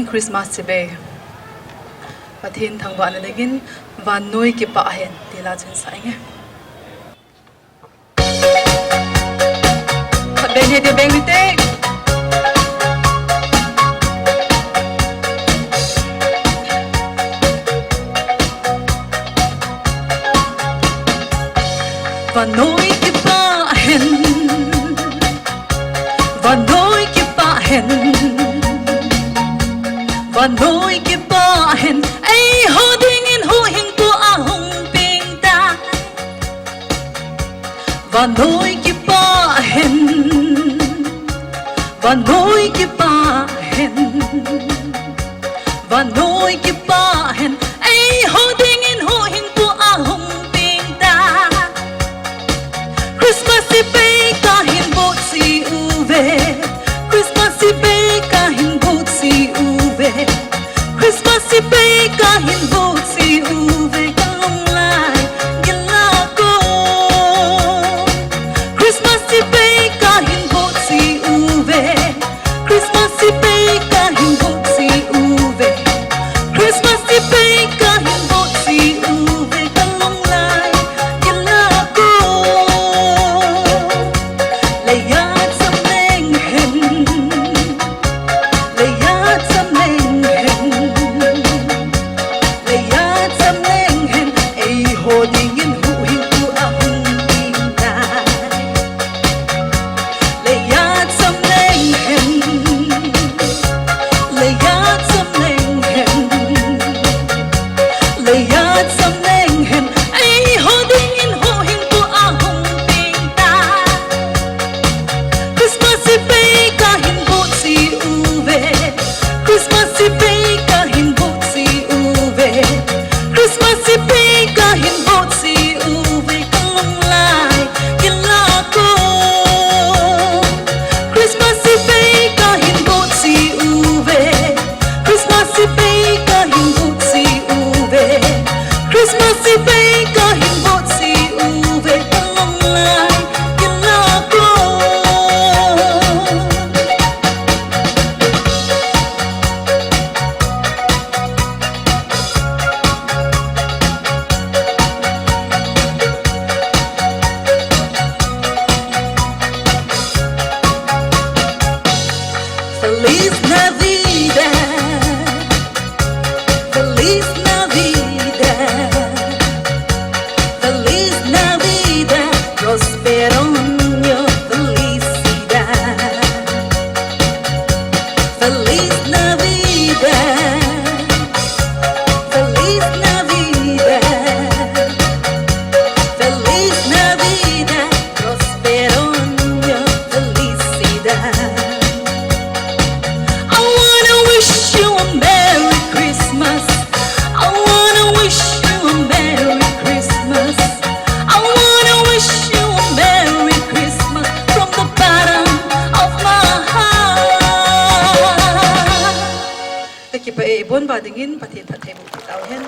Christmas Day. Pathin thangwa na dagin van noi ki pa hen tila chen sainge. Patben he de beng te. Van noi ki pa hen. Van noi ki pa hen. Van noi ki pa hen. Ai ho ding in ho hing tu a hong ping ta. Van noi ki pa hen. Van noi ki pa hen. Van noi ki pa hen. Ai ho ding in ho hing tu a hong ping ta. Christmas si pe ka hin bo si uve. Christmas si pe ka hin bo si uve. Christmas si pe ka hin bo si uve. Kalong lai gila ko. Christmas si pe ka hin bo si uve. Christmas si pe ka hin bo si uve. Christmas si pe ka hin bo si uve. Kalong lai gila ko. Layat sa meng hen. Layat sa meng hen. Layat sa meng hen. Ay ho ding in hu hing tu a hung ding na. Layat sa meng hen. Layat sa meng hen. Layat sa meng hen. Ay ho ding in hu hing tu a hung ding ta. Christmas si pe ka hin bo si uve. Christmas si pe ka hin bo si uve. Christmas si pe ka hin bo si uve. Kalong lai gila ko. Christmas si pe ka hin bo si uve. Christmas si pe ka hin bo si uve. Christmas si pe ka hin bo si uve. Kalong lai gila ko. Feliz Navidad, Feliz Navidad, Feliz Navidad, prospero año, felicidad. Feliz Navidad, Feliz Navidad, Feliz Navidad, prospero año, felicidad. I wanna wish you a Merry Christmas. I wanna wish you a Merry Christmas. I wanna wish you a Merry Christmas from the bottom of my heart. Taki pa ibon ba dingin pati tatay mo tawhin.